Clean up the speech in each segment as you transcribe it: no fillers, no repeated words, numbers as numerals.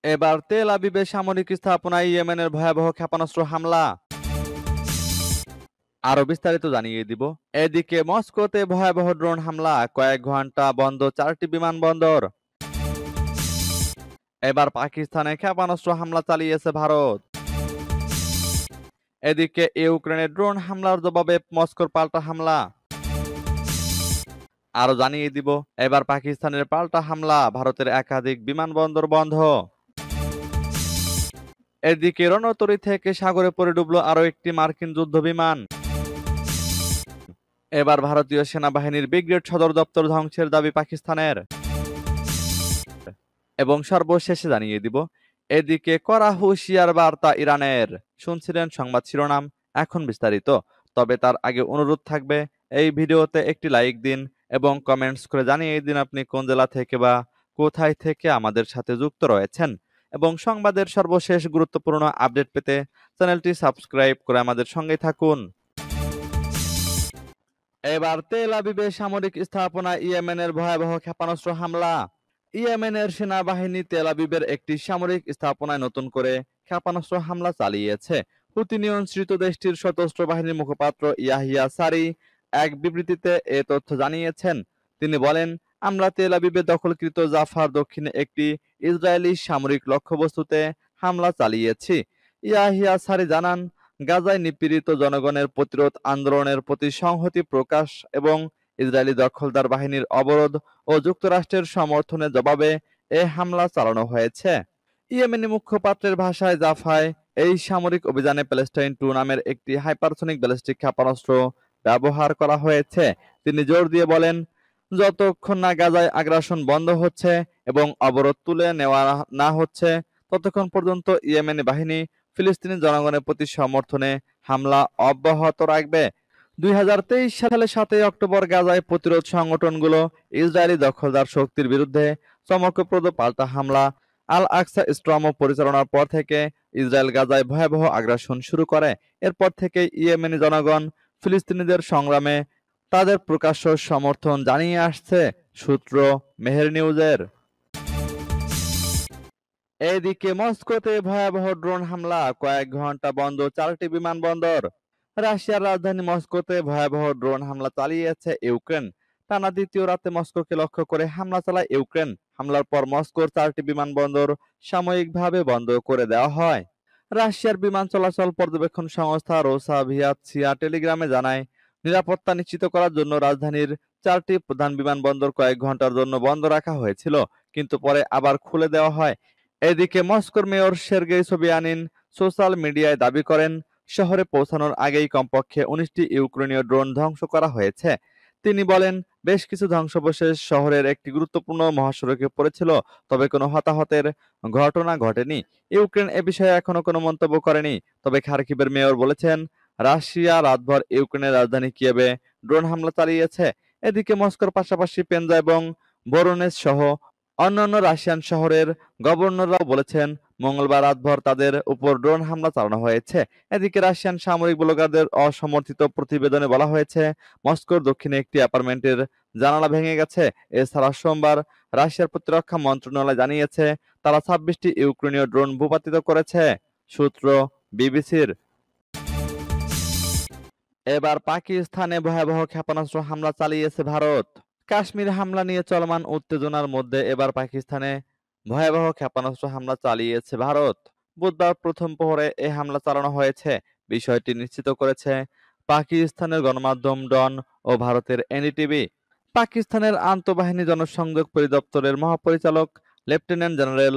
এবার তেল আবিবে সামরিক স্থাপনায় ইয়েমেনের ভয়াবহ ক্ষেপণাস্ত্র হামলা। আরো বিস্তারিত জানিয়ে দিব। এদিকে মস্কোতে ভয়াবহ ড্রোন হামলা, কয়েক ঘন্টা বন্ধ 4টি বিমানবন্দর। এবার পাকিস্তানে ক্ষেপণাস্ত্র হামলা চালিয়েছে ভারত। এদিকে ইউক্রেনে ড্রোন হামলার জবাবে মস্কোর পাল্টা হামলা। আরো জানিয়ে দিব, এবার পাকিস্তানের পাল্টা হামলা, ভারতের একাধিক বিমানবন্দর বন্ধ। এদিকে রণতরী থেকে সাগরে পড়ে ডুবলো আরো একটি মার্কিন যুদ্ধ বিমান। এবার ভারতীয় সেনাবাহিনীর ব্রিগেড সদর দপ্তর ধ্বংসের দাবি পাকিস্তানের। এবং সর্বশেষে জানিয়ে দিব, এদিকে কড়া হুঁশিয়ার বার্তা ইরানের। শুনছিলেন সংবাদ শিরোনাম, এখন বিস্তারিত। তবে তার আগে অনুরোধ থাকবে, এই ভিডিওতে একটি লাইক দিন এবং কমেন্টস করে জানিয়ে দিন আপনি কোন জেলা থেকে বা কোথায় থেকে আমাদের সাথে যুক্ত রয়েছেন। এবং সংবাদের সর্বশেষ গুরুত্বপূর্ণ আপডেট পেতে চ্যানেলটি সাবস্ক্রাইব করে আমাদের সঙ্গে থাকুন। এবার তেল আবিবে সামরিক স্থাপনা ইয়েমেনের ভয়াবহ ক্ষেপণাস্ত্র হামলা। ইয়েমেনের সেনাবাহিনী তেল আবিবের একটি সামরিক স্থাপনায় নতুন করে ক্ষেপণাস্ত্র হামলা চালিয়েছে। হুতি নিয়ন্ত্রিত দেশটির সশস্ত্র বাহিনীর মুখপাত্র ইয়াহিয়া সারি এক বিবৃতিতে এ তথ্য জানিয়েছেন। তিনি বলেন, আমরা তেল আবিবে দখলকৃত জাফার দক্ষিণে একটি ইসরায়েলি সামরিক লক্ষ্যবস্তুতে হামলা চালিয়েছি। ইয়াহিয়া সারি জানান, গাজায় নিপীড়িত জনগণের প্রতিরোধ আন্দোলনের প্রতি সংহতি প্রকাশ এবং ইসরায়েলি দখলদার বাহিনীর অবরোধ ও যুক্তরাষ্ট্রের সমর্থনের জবাবে এ হামলা চালানো হয়েছে। ইয়েমেনি মুখপাত্রের ভাষায়, জাফায় এই সামরিক অভিযানে প্যালেস্টাইন 2 নামের একটি হাইপারসনিক ব্যালিস্টিক ক্ষেপণাস্ত্র ব্যবহার করা হয়েছে। তিনি জোর দিয়ে বলেন, যতক্ষণ না গাজায় আগ্রাসন বন্ধ হচ্ছে এবং অবরোধ তুলে নেওয়া না হচ্ছে, ততক্ষণ পর্যন্ত ইয়েমেনি বাহিনী ফিলিস্তিনি জনগণের প্রতি সমর্থনে হামলা অব্যাহত রাখবে। 2023 সালের 7 অক্টোবর গাজায় প্রতিরোধ সংগঠনগুলো ইসরায়েলি দখলদার শক্তির বিরুদ্ধে চমকপ্রদ পাল্টা হামলা আল আকসা স্ট্রম পরিচালনার পর থেকে ইসরায়েল গাজায় ভয়াবহ আগ্রাসন শুরু করে। এরপর থেকে ইয়েমেনি জনগণ ফিলিস্তিনিদের সংগ্রামে তাদের প্রকাশ্য সমর্থন জানিয়ে আসছে। সূত্র মেহের নিউজের। এদিকে মস্কোতে ভয়াবহ ড্রোন হামলা, কয়েক ঘন্টা বন্ধ 4টি বিমানবন্দর। রাশিয়ার রাজধানী মস্কোতে ভয়াবহ ড্রোন হামলা চালিয়েছে ইউক্রেন। টানা দ্বিতীয় রাতে মস্কোকে লক্ষ্য করে হামলা চালায় ইউক্রেন। হামলার পর মস্কোর 4টি বিমানবন্দর সাময়িকভাবে বন্ধ করে দেওয়া হয়। রাশিয়ার বিমান চলাচল পর্যবেক্ষণ সংস্থা রোসাভিয়াতসিয়া টেলিগ্রামে জানায়, নিরাপত্তা নিশ্চিত করার জন্য রাজধানীর 4টি প্রধান বিমানবন্দর কয়েক ঘন্টার জন্য বন্ধ রাখা হয়েছিল, কিন্তু পরে আবার খুলে দেওয়া হয়। এদিকে মস্কোর মেয়র সের্গেই সোবিয়ানিন সোশ্যাল মিডিয়ায় দাবি করেন, শহরে পৌঁছানোর আগেই কমপক্ষে 19টি ইউক্রেনীয় ড্রোন ধ্বংস করা হয়েছে। তিনি বলেন, বেশ কিছু ধ্বংসাবশেষ শহরের একটি গুরুত্বপূর্ণ মহাসড়কে পড়েছিল, তবে কোনো হতাহতের ঘটনা ঘটেনি। ইউক্রেন এ বিষয়ে এখনো কোনো মন্তব্য করেনি। তবে খার্কিভের মেয়র বলেছেন, রাশিয়া রাতভর ইউক্রেনের রাজধানী কিয়েভে ড্রোন হামলা চালিয়েছে। এদিকে মস্কোর পাশাপাশি পেনজা এবং ভোরোনেজ সহ অন্যান্য রাশিয়ান শহরের গভর্নররাও বলেছেন, মঙ্গলবার রাতভর তাদের উপর ড্রোন হামলা চালানো হয়েছে। এদিকে রাশিয়ান সামরিক ব্লগারদের অসমর্থিত প্রতিবেদনে বলা হয়েছে, মস্কোর দক্ষিণে একটি অ্যাপার্টমেন্টের জানালা ভেঙে গেছে। এছাড়া সোমবার রাশিয়ার প্রতিরক্ষা মন্ত্রণালয় জানিয়েছে, তারা 26টি ইউক্রেনীয় ড্রোন ভূপাতিত করেছে। সূত্র বিবিসির। এবার পাকিস্তানে ভয়াবহ ক্ষেপণাস্ত্র হামলা চালিয়েছে ভারত। কাশ্মীর হামলা নিয়ে চলমান উত্তেজনার মধ্যে এবার পাকিস্তানে ভয়াবহ ক্ষেপণাস্ত্র হামলা চালিয়েছে ভারত। বুধবার প্রথম প্রহরে এই হামলা চালানো হয়েছে। বিষয়টি নিশ্চিত করেছে পাকিস্তানের গণমাধ্যম ডন ও ভারতের এনডিটিভি। পাকিস্তানের আন্তঃবাহিনী জনসংযোগ পরিদপ্তরের মহাপরিচালক লেফটেন্যান্ট জেনারেল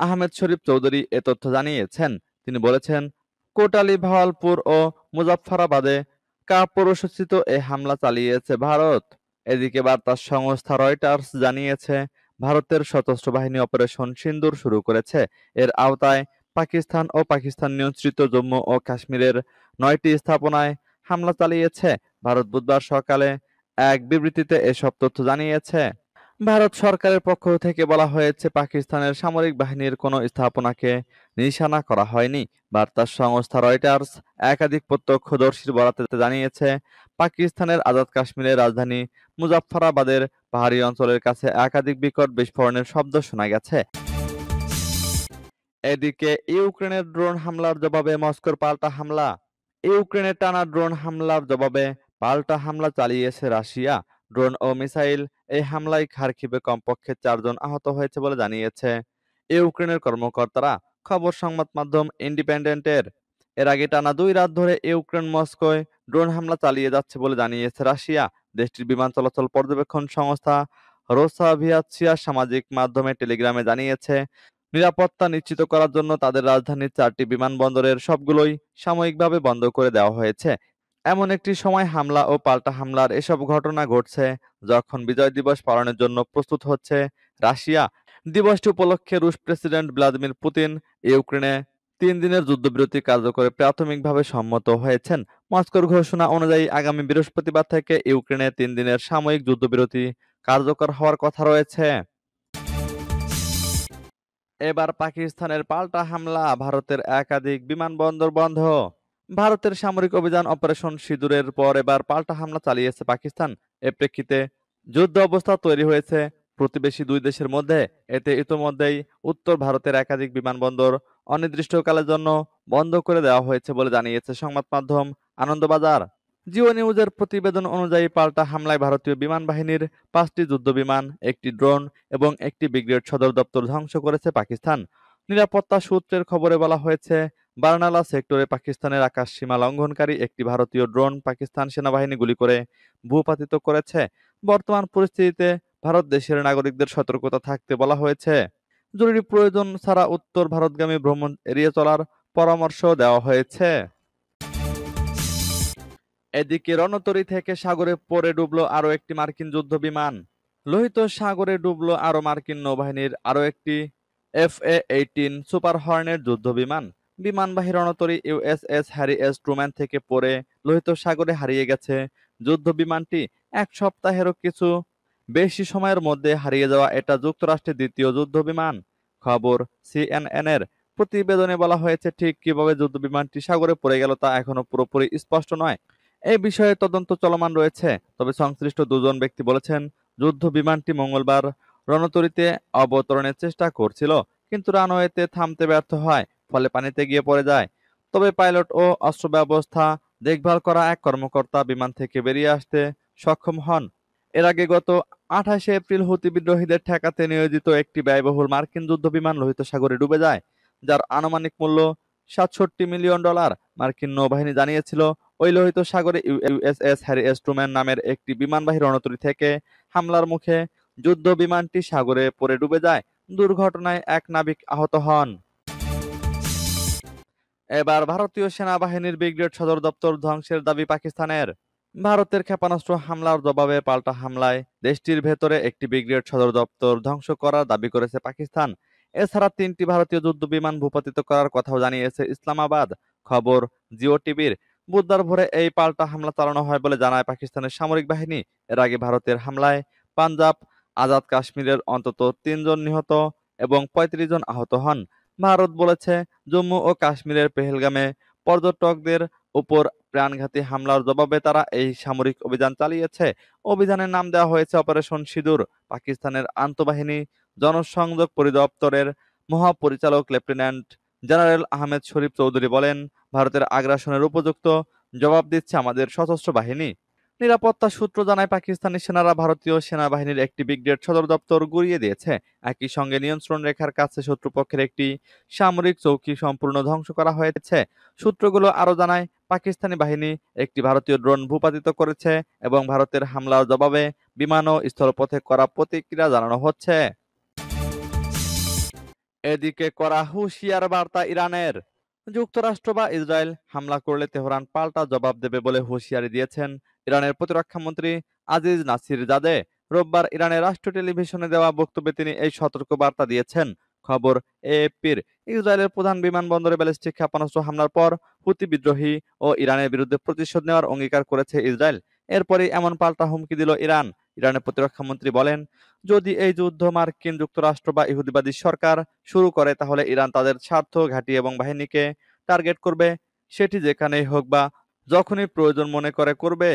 আহমেদ শরীফ চৌধুরী এ তথ্য জানিয়েছেন। তিনি বলেছেন, কোটালী, ভাওয়ালপুর ও মুজাফফরাবাদে কাপুরুষোচিত এই হামলা চালিয়েছে ভারত। এদিকে বার্তা সংস্থা রয়টার্স জানিয়েছে, ভারতের সশস্ত্র বাহিনী অপারেশন সিন্দুর শুরু করেছে। এর আওতায় পাকিস্তান ও পাকিস্তান নিয়ন্ত্রিত জম্মু ও কাশ্মীরের 9টি স্থাপনায় হামলা চালিয়েছে। ভারত বুধবার সকালে এক বিবৃতিতে এসব তথ্য জানিয়েছে। ভারত সরকারের পক্ষ থেকে বলা হয়েছে, পাকিস্তানের সামরিক বাহিনীর কোনো স্থাপনাকে নিশানা করা হয়নি। বার্তা সংস্থা রয়টার্স একাধিক প্রত্যক্ষদর্শীর বরাতে জানিয়েছে, পাকিস্তানের আজাদ কাশ্মীরের রাজধানী মুজাফফরাবাদের পাহাড়ি অঞ্চলের কাছে একাধিক বিকট বিস্ফোরণের শব্দ শোনা গেছে। এদিকে ইউক্রেনের ড্রোন হামলার জবাবে মস্কোর পাল্টা হামলা। ইউক্রেনের টানা ড্রোন হামলার জবাবে পাল্টা হামলা চালিয়েছে রাশিয়া। ড্রোন ও মিসাইল এই হামলায় খার্কিভে কমপক্ষে 4 জন আহত হয়েছে বলে জানিয়েছে ইউক্রেনের কর্মকর্তারা। খবর সংবাদ মাধ্যম ইন্ডিপেন্ডেন্টের। এর আগে টানা 2 রাত ধরে ইউক্রেন মস্কোয় ড্রোন হামলা চালিয়ে যাচ্ছে বলে জানিয়েছে রাশিয়া। দেশটির বিমান চলাচল পর্যবেক্ষণ সংস্থা রোসাভিয়াতসিয়া সামাজিক মাধ্যমে টেলিগ্রামে জানিয়েছে, নিরাপত্তা নিশ্চিত করার জন্য তাদের রাজধানীর 4টি বিমানবন্দরের সবগুলোই সাময়িকভাবে বন্ধ করে দেওয়া হয়েছে। এমন একটি সময় হামলা ও পাল্টা হামলার এসব ঘটনা ঘটছে যখন বিজয় দিবস পালনের জন্য প্রস্তুত হচ্ছে রাশিয়া। দিবসটি উপলক্ষে রুশ প্রেসিডেন্ট ভ্লাদিমির পুতিন ইউক্রেনে 3 দিনের যুদ্ধবিরতি কার্যকরে প্রাথমিকভাবে সম্মত হয়েছেন। মস্কোর ঘোষণা অনুযায়ী আগামী বৃহস্পতিবার থেকে ইউক্রেনে 3 দিনের সাময়িক যুদ্ধবিরতি কার্যকর হওয়ার কথা রয়েছে। এবার পাকিস্তানের পাল্টা হামলা, ভারতের একাধিক বিমানবন্দর বন্ধ। ভারতের সামরিক অভিযান অপারেশন সিঁদুরের পর এবার পাল্টা হামলা চালিয়েছে পাকিস্তান। এ প্রেক্ষিতে যুদ্ধ অবস্থা তৈরি হয়েছে প্রতিবেশী 2 দেশের মধ্যে। এতে ইতোমধ্যেই উত্তর ভারতের একাধিক বিমানবন্দর অনির্দিষ্টকালের জন্য বন্ধ করে দেওয়া হয়েছে বলে জানিয়েছে সংবাদ মাধ্যম আনন্দবাজার। জিও নিউজের প্রতিবেদন অনুযায়ী পাল্টা হামলায় ভারতীয় বিমান বাহিনীর 5টি যুদ্ধবিমান, একটি ড্রোন এবং একটি ব্রিগেড সদর দপ্তর ধ্বংস করেছে পাকিস্তান। নিরাপত্তা সূত্রের খবরে বলা হয়েছে, বার্নালা সেক্টরে পাকিস্তানের আকাশ সীমা লঙ্ঘনকারী একটি ভারতীয় ড্রোন পাকিস্তান সেনাবাহিনী গুলি করে ভূপাতিত করেছে। বর্তমান পরিস্থিতিতে ভারত দেশের নাগরিকদের সতর্কতা থাকতে বলা হয়েছে। জরুরি প্রয়োজন ছাড়া উত্তর ভারতগামী ভ্রমণ এড়িয়ে চলার পরামর্শ দেওয়া হয়েছে। এদিকে রণতরী থেকে সাগরে পড়ে ডুবলো আরও একটি মার্কিন যুদ্ধবিমান। লোহিত সাগরে ডুবলো আরও মার্কিন নৌবাহিনীর আরও একটি FA-18 সুপার হর্নেট যুদ্ধবিমান। বিমানবাহী রণতরী USS হ্যারি এস ট্রুম্যান থেকে পড়ে লোহিত সাগরে হারিয়ে গেছে যুদ্ধবিমানটি। 1 সপ্তাহেরও কিছু বেশি সময়ের মধ্যে হারিয়ে যাওয়া এটা যুক্তরাষ্ট্রের দ্বিতীয় যুদ্ধবিমান। খবর CNN এর। প্রতিবেদনে বলা হয়েছে, ঠিক কিভাবে যুদ্ধবিমানটি সাগরে পড়ে গেল তা এখনো পুরোপুরি স্পষ্ট নয়। এই বিষয়ে তদন্ত চলমান রয়েছে। তবে সংশ্লিষ্ট 2 জন ব্যক্তি বলেছেন, যুদ্ধ বিমানটি মঙ্গলবার রণতরীতে অবতরণের চেষ্টা করছিল, কিন্তু রানওয়েতে থামতে ব্যর্থ হয়, ফলে পানিতে গিয়ে পড়ে যায়। তবে পাইলট ও অস্ত্র ব্যবস্থা দেখভাল করা এক কর্মকর্তা বিমান থেকে বেরিয়ে আসতে সক্ষম হন। এর আগে গত 28 এপ্রিল হুতি বিদ্রোহীদের ঠেকাতে নিয়োজিত একটি ব্যয়বহুল মার্কিন যুদ্ধবিমান লোহিত সাগরে ডুবে যায়, যার আনুমানিক মূল্য $67 মিলিয়ন। মার্কিন নৌবাহিনী জানিয়েছিল, ওই লোহিত সাগরে USS হ্যারি এস ট্রুম্যান নামের একটি বিমানবাহী রণতরী থেকে হামলার মুখে যুদ্ধ বিমানটি সাগরে পড়ে ডুবে যায়। দুর্ঘটনায় 1 নাবিক আহত হন। এবার ভারতীয় সেনাবাহিনীর ব্রিগেড সদর দপ্তর ধ্বংসের দাবি পাকিস্তানের। ভারতের ক্ষেপণাস্ত্র হামলার জবাবে পাল্টা হামলায় দেশটির ভেতরে একটি ব্রিগেড সদর দপ্তর ধ্বংস করার দাবি করেছে পাকিস্তান। এছাড়া 3টি ভারতীয় যুদ্ধবিমান ভূপাতিত করার কথাও জানিয়েছে ইসলামাবাদ। খবর জিও টিভির। বুধবার ভোরে এই পাল্টা হামলা চালানো হয় বলে জানায় পাকিস্তানের সামরিক বাহিনী। এর আগে ভারতের হামলায় পাঞ্জাব, আজাদ কাশ্মীরের অন্তত 3 জন নিহত এবং 35 জন আহত হন। ভারত বলেছে, জম্মু ও কাশ্মীরের পেহেলগামে পর্যটকদের উপর প্রাণঘাতী হামলার জবাবে তারা এই সামরিক অভিযান চালিয়েছে। অভিযানের নাম দেওয়া হয়েছে অপারেশন সিঁদুর। পাকিস্তানের আন্তঃবাহিনী জনসংযোগ পরিদপ্তরের মহাপরিচালক লেফটেন্যান্ট জেনারেল আহমেদ শরীফ চৌধুরী বলেন, ভারতের আগ্রাসনের উপযুক্ত জবাব দিচ্ছে আমাদের সশস্ত্র বাহিনী। নিরাপত্তা সূত্র জানায়, পাকিস্তানি সেনারা ভারতীয় সেনাবাহিনীর একটি ব্রিগেড সদর দপ্তর গুঁড়িয়ে দিয়েছে। একই সঙ্গে নিয়ন্ত্রণ রেখার কাছে শত্রুপক্ষের একটি সামরিক চৌকি সম্পূর্ণ ধ্বংস করা হয়েছে। সূত্রগুলো আরও জানায়, পাকিস্তানি বাহিনী একটি ভারতীয় ড্রোন ভূপাতিত করেছে এবং ভারতের হামলার জবাবে বিমান ও স্থলপথে কড়া প্রতিক্রিয়া জানানো হচ্ছে। এদিকে কড়া হুঁশিয়ার বার্তা ইরানের। যুক্তরাষ্ট্র বা ইসরায়েল হামলা করলে তেহরান পাল্টা জবাব দেবে বলে হুঁশিয়ারি দিয়েছেন ইরানের প্রতিরক্ষামন্ত্রী আজিজ নাসির জাদে। রোববার ইরানের রাষ্ট্রীয় টেলিভিশনে দেওয়া বক্তব্যে তিনি এই সতর্ক বার্তা দিয়েছেন। খবর AFPর। ইসরায়েলের প্রধান বিমানবন্দরে ব্যালিস্টিক ক্ষেপণাস্ত্র হামলার পর হুতি বিদ্রোহী ও ইরানের বিরুদ্ধে প্রতিশোধ নেওয়ার অঙ্গীকার করেছে ইসরায়েল। এরপরই এমন পাল্টা হুমকি দিল ইরান। ইরানের প্রতিরক্ষামন্ত্রী বলেন, যদি এই যুদ্ধ মার্কিন যুক্তরাষ্ট্র বা ইহুদিবাদী সরকার শুরু করে, তাহলে ইরান তাদের স্বার্থ, ঘাঁটি এবং বাহিনীকে টার্গেট করবে, সেটি যেখানেই হোক বা যখনই প্রয়োজন মনে করে করবে।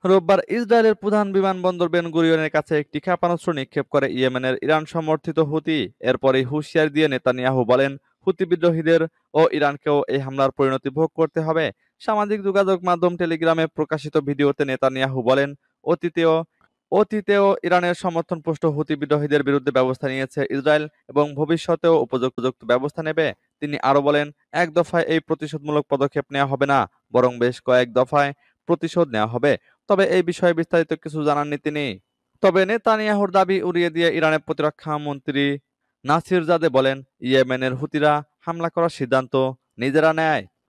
রোববার ইসরায়েলের প্রধান বিমানবন্দর বেন গুরিয়নের কাছে একটি ক্ষেপণাস্ত্র নিক্ষেপ করে ইয়েমেনের ইরান সমর্থিত হুতি। এরপরেই হুঁশিয়ারি দিয়ে নেতানিয়াহু বলেন, হুতি বিদ্রোহীদের ও ইরানকেও এই হামলার পরিণতি ভোগ করতে হবে। সামাজিক যোগাযোগ মাধ্যম টেলিগ্রামে প্রকাশিত ভিডিওতে নেতানিয়াহু বলেন, অতীতেও অতীতেও ইরানের সমর্থনপুষ্ট হুতি বিদ্রোহীদের বিরুদ্ধে ব্যবস্থা নিয়েছে ইসরায়েল এবং ভবিষ্যতেও উপযুক্ত ব্যবস্থা নেবে। তিনি আরো বলেন, এক দফায় এই প্রতিশোধমূলক পদক্ষেপ নেওয়া হবে না, বরং বেশ কয়েক দফায় প্রতিশোধ নেওয়া হবে। তবে এই বিষয়ে বিস্তারিত কিছু জানাননি তিনি। তবে নেতানিয়াহুর দাবি উড়িয়ে দিয়ে ইরানের প্রতিরক্ষা মন্ত্রী নাসির জাদে বলেন, ইয়েমেনের হুতিরা হামলা করার সিদ্ধান্ত নিজেরা নেয়।